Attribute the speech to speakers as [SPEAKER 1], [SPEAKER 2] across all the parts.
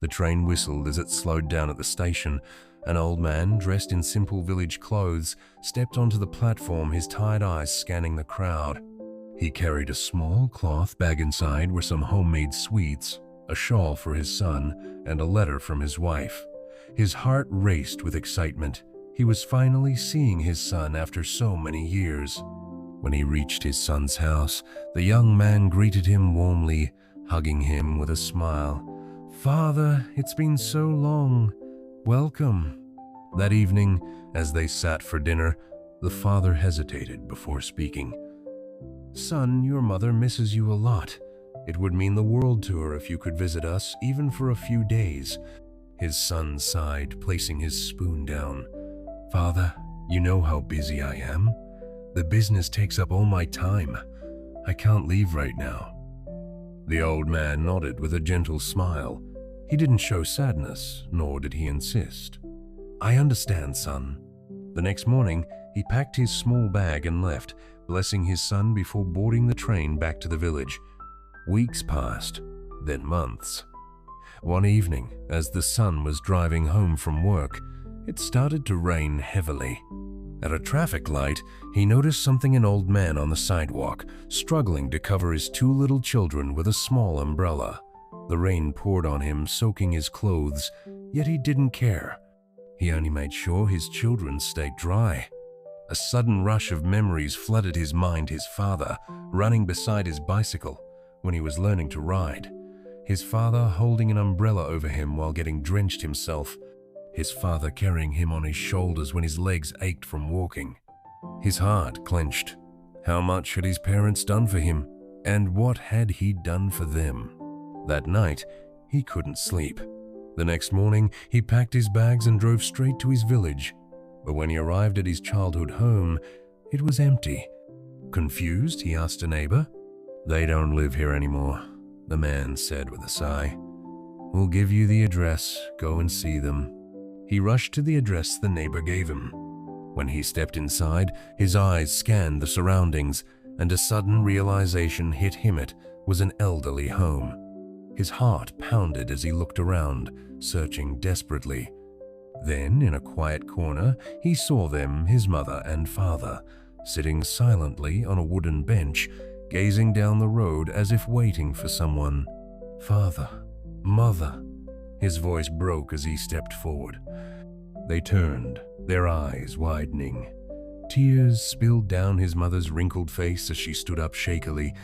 [SPEAKER 1] The train whistled as it slowed down at the station. An old man, dressed in simple village clothes, stepped onto the platform, his tired eyes scanning the crowd. He carried a small cloth bag. Inside were some homemade sweets, a shawl for his son, and a letter from his wife. His heart raced with excitement. He was finally seeing his son after so many years. When he reached his son's house, the young man greeted him warmly, hugging him with a smile. "Father, it's been so long. Welcome." That evening, as they sat for dinner, the father hesitated before speaking. "Son, your mother misses you a lot. It would mean the world to her if you could visit us, even for a few days." His son sighed, placing his spoon down. "Father, you know how busy I am. The business takes up all my time. I can't leave right now." The old man nodded with a gentle smile. He didn't show sadness, nor did he insist. "I understand, son." The next morning, he packed his small bag and left, blessing his son before boarding the train back to the village. Weeks passed, then months. One evening, as the son was driving home from work, it started to rain heavily. At a traffic light, he noticed an old man on the sidewalk, struggling to cover his two little children with a small umbrella. The rain poured on him, soaking his clothes, yet he didn't care. He only made sure his children stayed dry. A sudden rush of memories flooded his mind. His father, running beside his bicycle when he was learning to ride. His father holding an umbrella over him while getting drenched himself. His father carrying him on his shoulders when his legs ached from walking. His heart clenched. How much had his parents done for him, and what had he done for them? That night, he couldn't sleep. The next morning, he packed his bags and drove straight to his village. But when he arrived at his childhood home, it was empty. Confused, he asked a neighbor. "They don't live here anymore," the man said with a sigh. "We'll give you the address. Go and see them." He rushed to the address the neighbor gave him. When he stepped inside, his eyes scanned the surroundings, and a sudden realization hit him. It was an elderly home. His heart pounded as he looked around, searching desperately. Then, in a quiet corner, he saw them, his mother and father, sitting silently on a wooden bench, gazing down the road as if waiting for someone. "Father, Mother," his voice broke as he stepped forward. They turned, their eyes widening. Tears spilled down his mother's wrinkled face as she stood up shakily.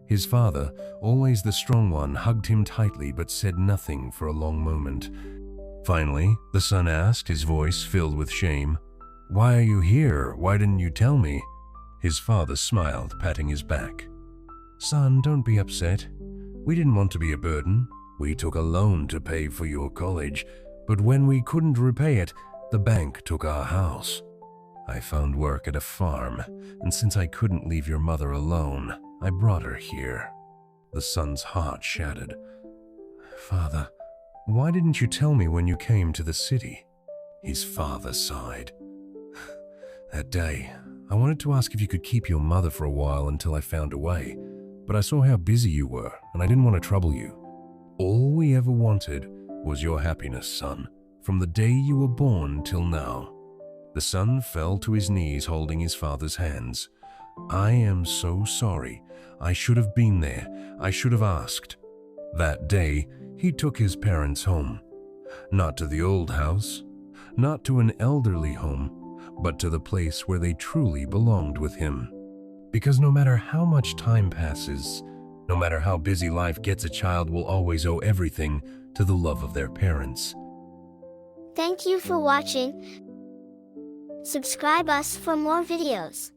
[SPEAKER 1] His father, always the strong one, hugged him tightly but said nothing for a long moment. Finally, the son asked, his voice filled with shame, "Why are you here? Why didn't you tell me?" His father smiled, patting his back. "Son, don't be upset. We didn't want to be a burden. We took a loan to pay for your college, but when we couldn't repay it, the bank took our house. I found work at a farm, and since I couldn't leave your mother alone, I brought her here." The son's heart shattered. "Father, why didn't you tell me when you came to the city?" His father sighed. "That day, I wanted to ask if you could keep your mother for a while until I found a way, but I saw how busy you were, and I didn't want to trouble you. All we ever wanted was your happiness, son, from the day you were born till now." The son fell to his knees, holding his father's hands. "I am so sorry. I should have been there. I should have asked." That day, he took his parents home. Not to the old house, not to an elderly home, but to the place where they truly belonged with him. Because no matter how much time passes, no matter how busy life gets, a child will always owe everything to the love of their parents.
[SPEAKER 2] Thank you for watching. Subscribe us for more videos.